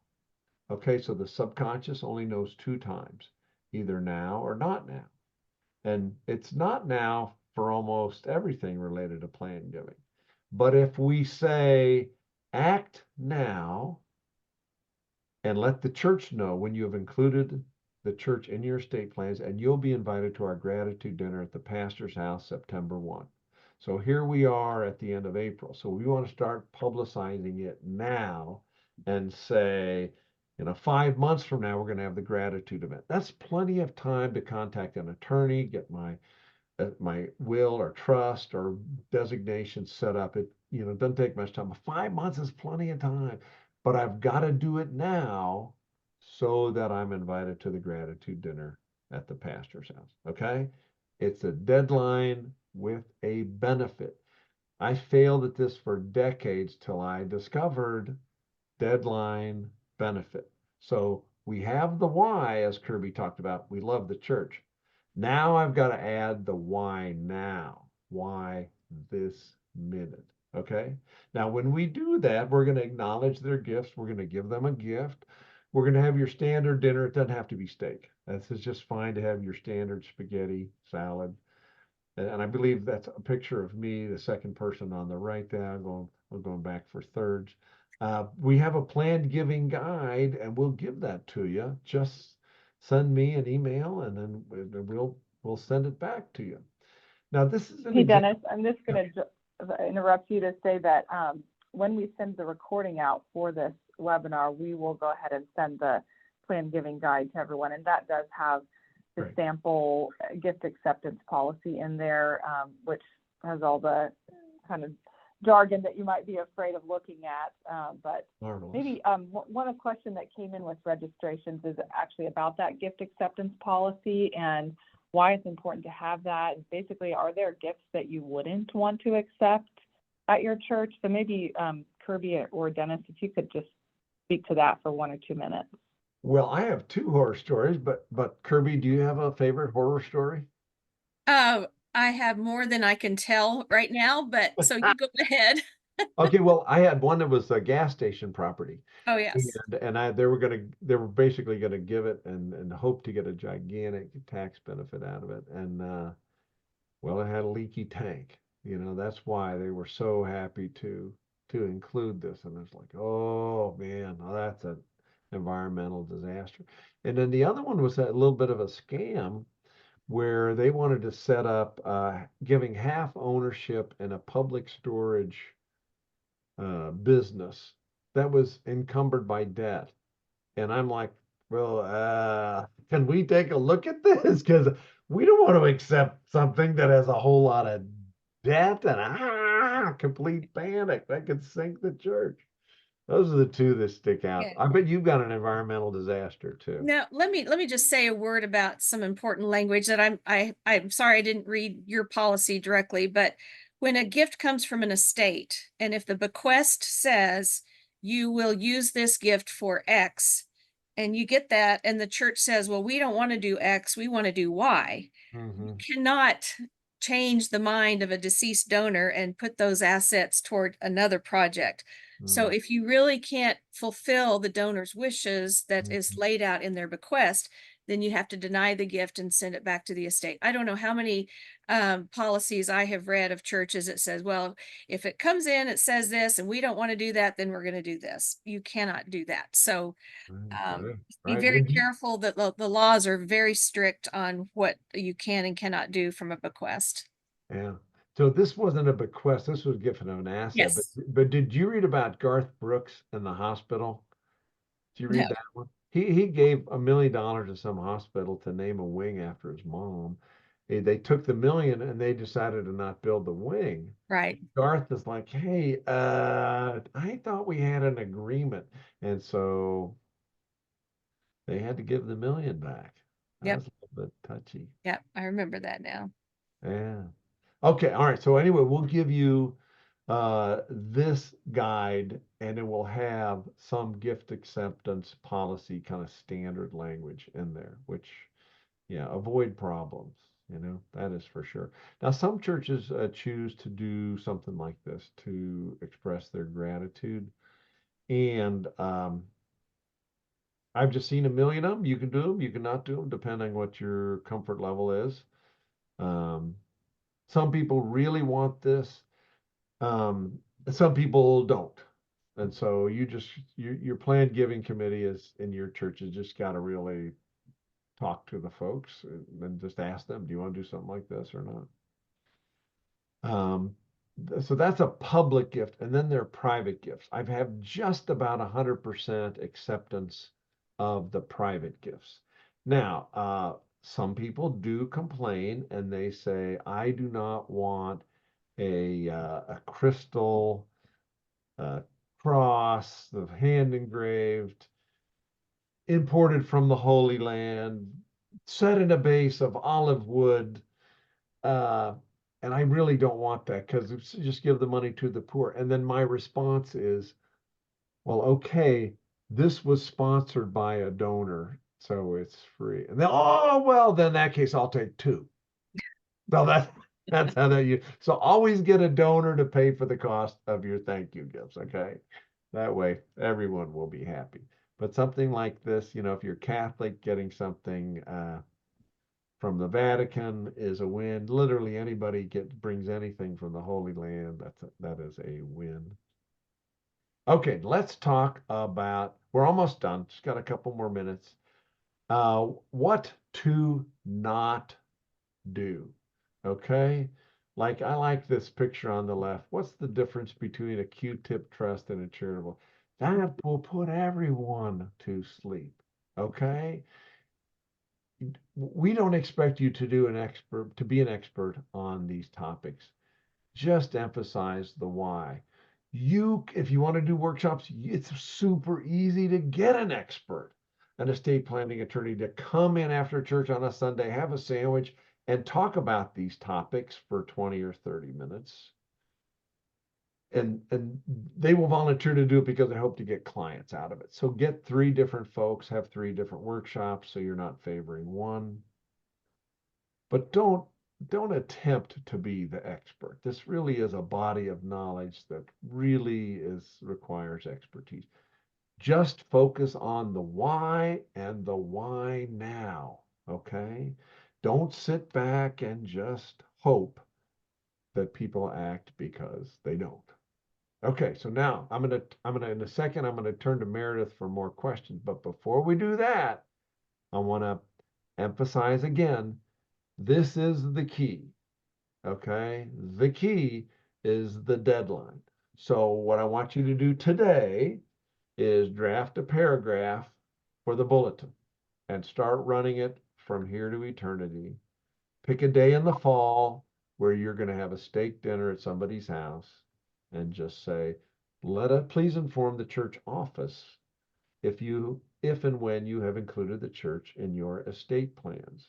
Okay, so the subconscious only knows 2 times, either now or not now. And it's not now for almost everything related to plan giving. But if we say, act now and let the church know when you have included the church in your estate plans, and you'll be invited to our gratitude dinner at the pastor's house September 1. So here we are at the end of April. So we want to start publicizing it now and say, 5 months from now, we're going to have the gratitude event. That's plenty of time to contact an attorney, get my will or trust or designation set up. It doesn't take much time. 5 months is plenty of time, but I've got to do it now so that I'm invited to the gratitude dinner at the pastor's house. Okay, it's a deadline with a benefit. I failed at this for decades till I discovered deadline benefit. So we have the why, as Kirby talked about. We love the church. Now I've got to add the why now. Why this minute? Okay. Now, when we do that, we're going to acknowledge their gifts. We're going to give them a gift. We're going to have your standard dinner. It doesn't have to be steak. This is just fine to have your standard spaghetti, salad. And I believe that's a picture of me, the second person on the right there. I'm going back for thirds. We have a planned giving guide, and we'll give that to you. Just send me an email, and then we'll send it back to you. Now, this is an Hey, example. Dennis, I'm just going to interrupt you to say that when we send the recording out for this webinar, we will go ahead and send the planned giving guide to everyone. And that does have the Great. sample gift acceptance policy in there, which has all the kind of jargon that you might be afraid of looking at. But Marvelous. maybe one question that came in with registrations is actually about that gift acceptance policy and why it's important to have that. Basically, are there gifts that you wouldn't want to accept at your church? So maybe Kirby or Dennis, if you could just speak to that for 1 or 2 minutes. Well, I have two horror stories, but Kirby, do you have a favorite horror story? I have more than I can tell right now, but so you go ahead. Okay, well, I had one that was a gas station property. Oh, yes. And they were basically gonna give it and hope to get a gigantic tax benefit out of it. And well, it had a leaky tank. That's why they were so happy to include this. And it's like, oh man, well, that's an environmental disaster. And then the other one was a little bit of a scam where they wanted to set up giving half ownership in a public storage business that was encumbered by debt. And I'm like, well, can we take a look at this? Because we don't want to accept something that has a whole lot of debt and complete panic that could sink the church. Those are the two that stick out. Yeah. I bet you've got an environmental disaster too. Now, let me just say a word about some important language that I'm sorry I didn't read your policy directly, but when a gift comes from an estate, and if the bequest says you will use this gift for X, and you get that, and the church says, well, we don't want to do X, we want to do Y, you cannot change the mind of a deceased donor and put those assets toward another project. So if you really can't fulfill the donor's wishes that is laid out in their bequest, then you have to deny the gift and send it back to the estate. I don't know how many policies I have read of churches that says, well, if it comes in, it says this, and we don't want to do that, then we're going to do this. You cannot do that. So be Right. very careful that the laws are very strict on what you can and cannot do from a bequest. Yeah. So this wasn't a bequest. This was given of an asset. Yes. But did you read about Garth Brooks in the hospital? Did you No. read that one? He gave $1 million to some hospital to name a wing after his mom. They took the million and they decided to not build the wing. Right. Garth is like, hey, I thought we had an agreement. And so they had to give the million back. That Yep. was a little bit touchy. Yep. I remember that now. Yeah. Okay. All right. So anyway, we'll give you this guide and it will have some gift acceptance policy kind of standard language in there, which, yeah, avoid problems. That is for sure. Now, some churches choose to do something like this to express their gratitude. And I've just seen a million of them. You can do them, you cannot do them, depending on what your comfort level is. Um, some people really want this. Some people don't. And so your planned giving committee is in your church has just got to really talk to the folks and just ask them, do you want to do something like this or not? So that's a public gift, and then there are private gifts. I've had just about 100% acceptance of the private gifts. Now, some people do complain and they say, I do not want a crystal cross, the hand engraved, imported from the Holy Land, set in a base of olive wood. Uh, and I really don't want that because just give the money to the poor. And then my response is, well, okay, this was sponsored by a donor, so it's free. And then, oh, well, then in that case, I'll take two. So that's how that you, so always get a donor to pay for the cost of your thank you gifts, okay? That way everyone will be happy. But something like this, you know, if you're Catholic, getting something from the Vatican is a win. Literally anybody brings anything from the Holy Land, that is a win. Okay, let's talk about, we're almost done, just got a couple more minutes. What to not do. Okay. Like I like this picture on the left. What's the difference between a Q-tip trust and a charitable? That will put everyone to sleep. Okay. We don't expect you to be an expert on these topics. Just emphasize the why. If you want to do workshops, it's super easy to get an expert, an estate planning attorney to come in after church on a Sunday, have a sandwich, and talk about these topics for 20 or 30 minutes. And they will volunteer to do it because they hope to get clients out of it. So get 3 different folks, have 3 different workshops, so you're not favoring one. But don't attempt to be the expert. This really is a body of knowledge that really requires expertise. Just focus on the why and the why now, okay? Don't sit back and just hope that people act because they don't. Okay, so now I'm gonna in a second I'm gonna turn to Meredith for more questions. But before we do that, I want to emphasize again, this is the key. Okay, the key is the deadline. So what I want you to do today is draft a paragraph for the bulletin and start running it from here to eternity. Pick a day in the fall where you're going to have a steak dinner at somebody's house and just say, please inform the church office if and when you have included the church in your estate plans.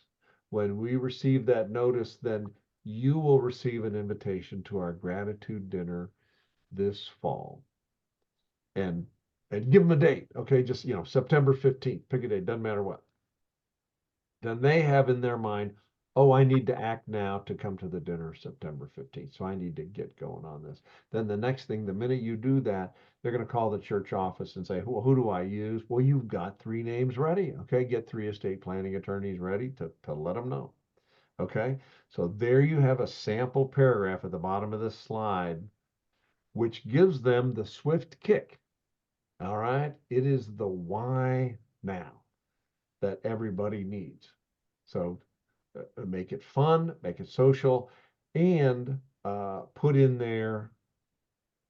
When we receive that notice, then you will receive an invitation to our gratitude dinner this fall. And give them a date, okay? Just, September 15th, pick a date, doesn't matter what. Then they have in their mind, oh, I need to act now to come to the dinner September 15th. So I need to get going on this. Then the next thing, the minute you do that, they're going to call the church office and say, well, who do I use? Well, you've got 3 names ready. Okay, get 3 estate planning attorneys ready to let them know. Okay, so there you have a sample paragraph at the bottom of this slide, which gives them the swift kick. All right, it is the why now that everybody needs. So make it fun, make it social, and put in there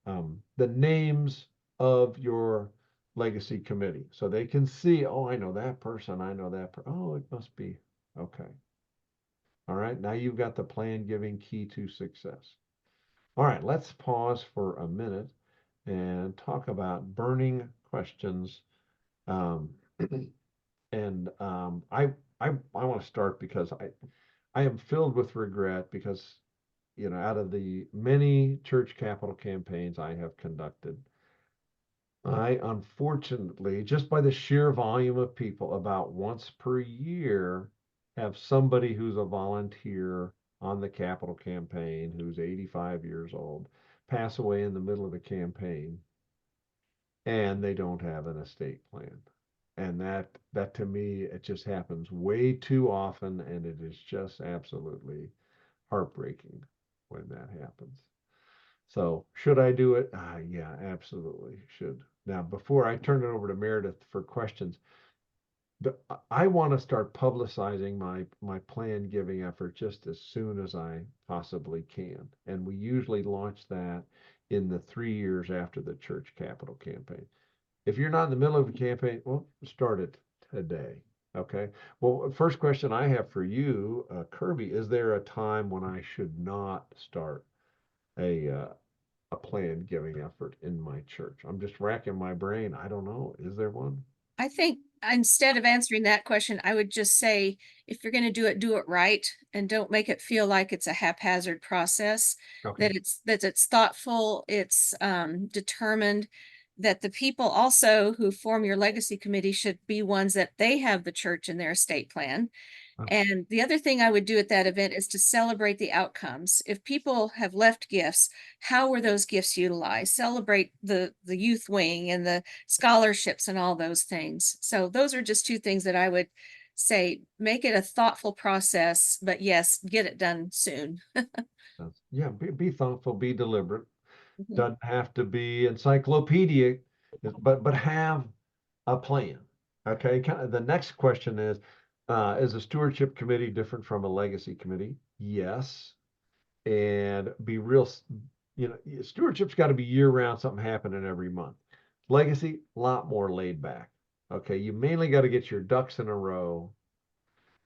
the names of your legacy committee so they can see, oh, I know that person, I know that person. Oh, it must be okay. All right, now you've got the plan giving key to success. All right, let's pause for a minute and talk about burning questions. Um, and I want to start because I am filled with regret because, out of the many church capital campaigns I have conducted, I unfortunately, just by the sheer volume of people, about once per year, have somebody who's a volunteer on the capital campaign who's 85 years old pass away in the middle of the campaign and they don't have an estate plan. And that to me, it just happens way too often, and it is just absolutely heartbreaking when that happens. So should I do it? Yeah, absolutely should. Now, before I turn it over to Meredith for questions, I want to start publicizing my plan giving effort just as soon as I possibly can. And we usually launch that in the 3 years after the church capital campaign. If you're not in the middle of a campaign, well, start it today. Okay. Well, first question I have for you, Kirby, is there a time when I should not start a planned giving effort in my church? I'm just racking my brain. I don't know. Is there one? I think instead of answering that question, I would just say, if you're going to do it right, and don't make it feel like it's a haphazard process, Okay. that it's thoughtful, it's determined, that the people also who form your legacy committee should be ones that they have the church in their estate plan. And the other thing I would do at that event is to celebrate the outcomes. If people have left gifts, how were those gifts utilized? Celebrate the youth wing and the scholarships and all those things. So those are just two things that I would say, make it a thoughtful process, but yes, get it done soon. Yeah, be thoughtful, be deliberate. Mhm. Doesn't have to be encyclopedic, but have a plan. Okay, the next question is a stewardship committee different from a legacy committee? Yes. And be real, stewardship's got to be year round, something happening every month. Legacy, a lot more laid back. Okay, you mainly got to get your ducks in a row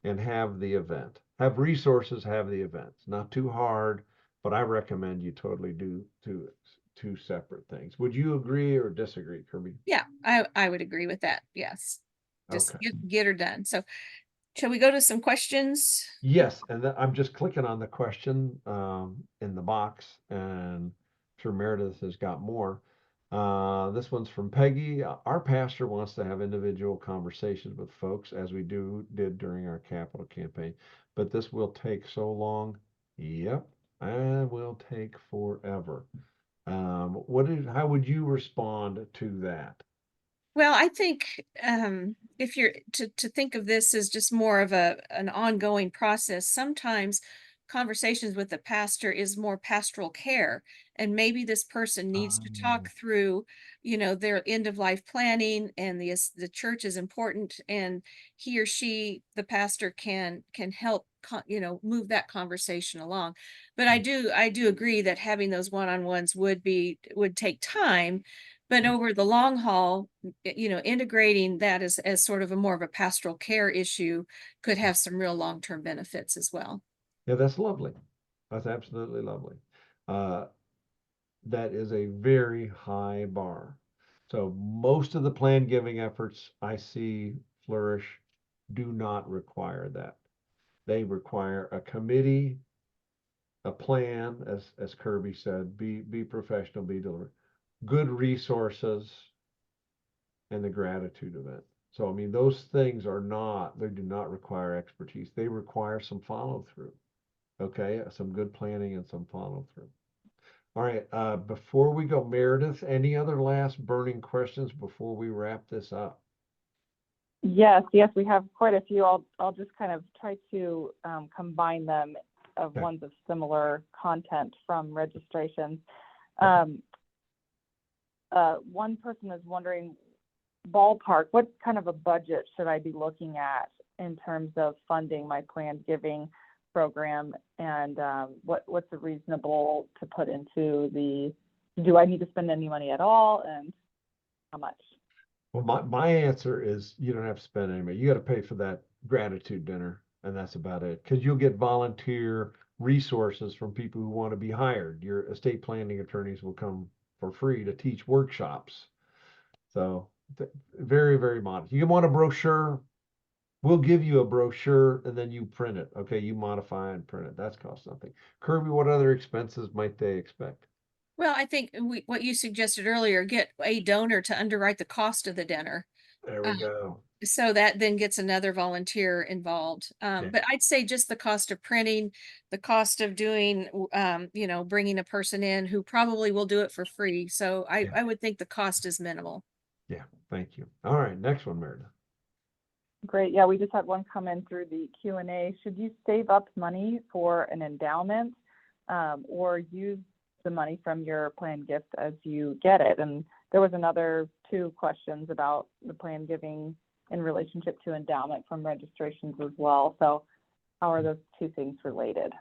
and have the event. Have resources, have the events. Not too hard, but I recommend you totally do two separate things. Would you agree or disagree, Kirby? Yeah, I would agree with that. Yes. Just Okay. get her done. So shall we go to some questions? Yes, and I'm just clicking on the question in the box, and I'm sure Meredith has got more. This one's from Peggy. Our pastor wants to have individual conversations with folks, as we did during our capital campaign, but this will take so long. Yep, and will take forever. How would you respond to that? Well, I think if you're to think of this as just more of an ongoing process, sometimes conversations with the pastor is more pastoral care. And maybe this person needs to talk through, their end of life planning, and the church is important, and he or she, the pastor, can help move that conversation along. But I do agree that having those one-on-ones would take time. But over the long haul, integrating that as sort of a more of a pastoral care issue could have some real long-term benefits as well. Yeah, that's lovely. That's absolutely lovely. Uh, that is a very high bar. So most of the plan giving efforts I see flourish do not require that. They require a committee, a plan, as Kirby said, be professional, be deliberate, good resources, and the gratitude event. So I mean, those things they do not require expertise. They require some follow through. Okay, some good planning and some follow through. All right, before we go, Meredith, any other last burning questions before we wrap this up? Yes, we have quite a few. I'll just kind of try to combine them of Okay. ones of similar content from registrations. One person is wondering, ballpark, what kind of a budget should I be looking at in terms of funding my planned giving program, and what's a reasonable to put into do I need to spend any money at all, and how much? Well, my answer is you don't have to spend any money. You got to pay for that gratitude dinner, and that's about it. Because you'll get volunteer resources from people who want to be hired. Your estate planning attorneys will come for free to teach workshops. So very, very modest. You want a brochure? We'll give you a brochure and then you print it. Okay, you modify and print it. That's cost nothing. Kirby, what other expenses might they expect? Well, I think what you suggested earlier, get a donor to underwrite the cost of the dinner. There Uh, we go. so that then gets another volunteer involved. Yeah. But I'd say just the cost of printing, the cost of doing, bringing a person in who probably will do it for free. So Yeah. I would think the cost is minimal. Yeah. Thank you. All right. Next one, Meredith. Great. Yeah, we just had one come in through the Q&A. Should you save up money for an endowment, or use the money from your planned gift as you get it? And there was another two questions about the planned giving in relationship to endowment from registrations as well. So how are those two things related?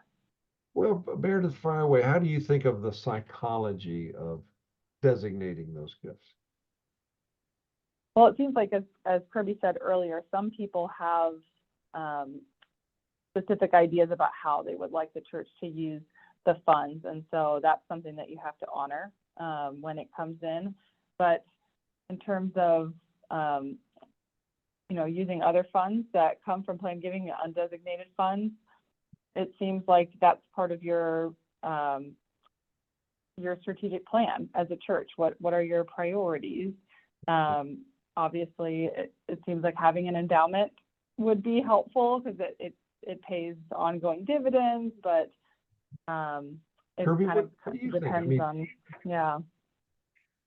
Well, Meredith, fire away. How do you think of the psychology of designating those gifts? Well, it seems like, as Kirby said earlier, some people have specific ideas about how they would like the church to use the funds. And so that's something that you have to honor when it comes in. But in terms of, using other funds that come from planned giving, undesignated funds, it seems like that's part of your your strategic plan as a church. What are your priorities? Obviously, it seems like having an endowment would be helpful because it pays ongoing dividends, but it Kirby, kind of what do you think? I depends mean, on, yeah.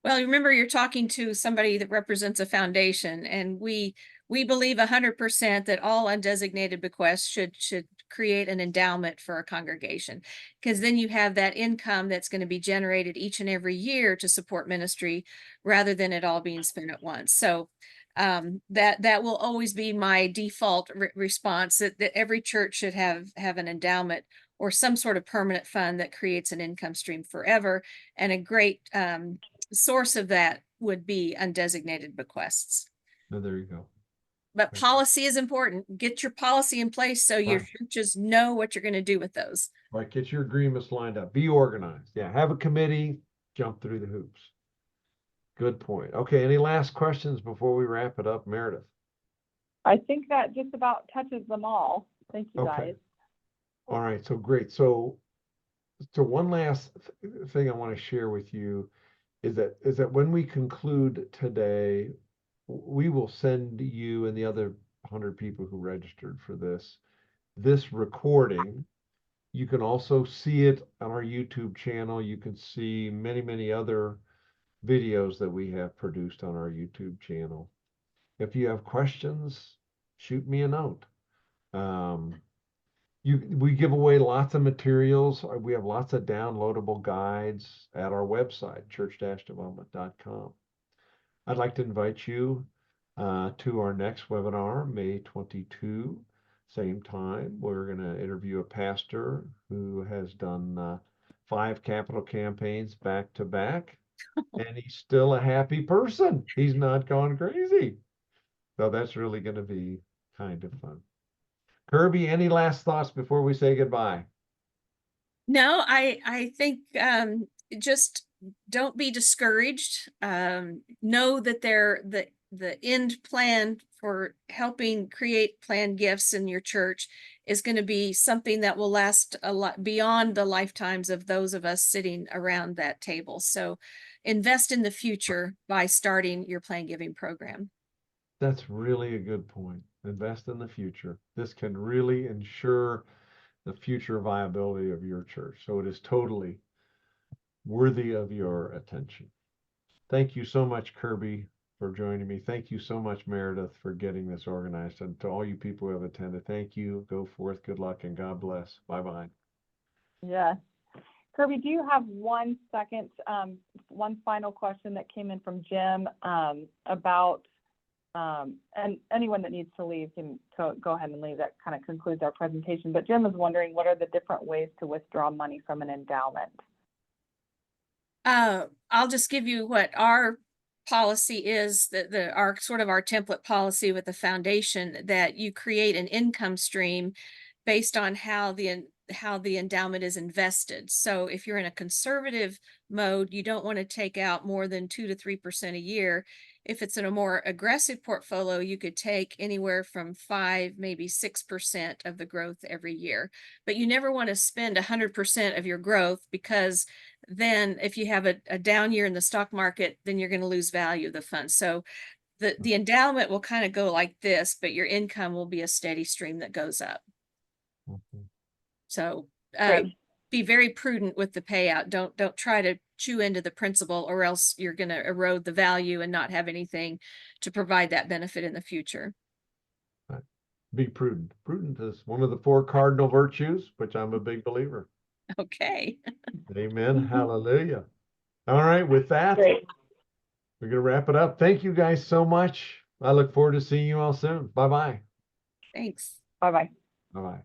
Well, remember you're talking to somebody that represents a foundation, and we believe 100% that all undesignated bequests should create an endowment for a congregation, because then you have that income that's going to be generated each and every year to support ministry rather than it all being spent at once. So that will always be my default response, that every church should have an endowment or some sort of permanent fund that creates an income stream forever. And a great source of that would be undesignated bequests. oh, there you go. But policy is important. Get your policy in place so your Right. churches know what you're going to do with those. Right, get your agreements lined up. Be organized. Yeah, have a committee, jump through the hoops. Good point. Okay, any last questions before we wrap it up, Meredith? I think that just about touches them all. Thank you, Okay. guys. All right, so great. So one last thing I want to share with you is that when we conclude today, we will send you and the other 100 people who registered for this recording. You can also see it on our YouTube channel. You can see many, many other videos that we have produced on our YouTube channel. If you have questions, shoot me a note. We give away lots of materials. We have lots of downloadable guides at our website, church-development.com. I'd like to invite you to our next webinar, May 22, same time. We're going to interview a pastor who has done 5 capital campaigns back to back, and he's still a happy person. He's not gone crazy. So that's really going to be kind of fun. Kirby, any last thoughts before we say goodbye? No, I think just don't be discouraged. Know that the end plan for helping create planned gifts in your church is going to be something that will last a lot beyond the lifetimes of those of us sitting around that table. So invest in the future by starting your planned giving program. That's really a good point. Invest in the future. This can really ensure the future viability of your church. So it is totally worthy of your attention. Thank you so much, Kirby, for joining me. Thank you so much, Meredith, for getting this organized. And to all you people who have attended, thank you. Go forth, good luck, and God bless. Bye-bye. Yeah. Kirby, do you have one one final question that came in from Jim about, and anyone that needs to leave can go ahead and leave. That kind of concludes our presentation. But Jim is wondering, what are the different ways to withdraw money from an endowment? I'll just give you what our policy is, our template policy with the foundation, that you create an income stream based on how the endowment is invested. So if you're in a conservative mode, you don't want to take out more than 2 to 3% a year. If it's in a more aggressive portfolio, you could take anywhere from 5, maybe 6% of the growth every year. But you never want to spend 100% of your growth, because then if you have a down year in the stock market, then you're going to lose value of the fund. So the endowment will kind of go like this, but your income will be a steady stream that goes up. Mhm. So Great. be very prudent with the payout. Don't try to chew into the principal, or else you're going to erode the value and not have anything to provide that benefit in the future. Right. Be prudent. Prudent is one of the 4 cardinal virtues, which I'm a big believer. Okay. Amen. Hallelujah. All right, with that, Great. we're going to wrap it up. Thank you guys so much. I look forward to seeing you all soon. Bye-bye. Thanks. Bye-bye. Bye-bye.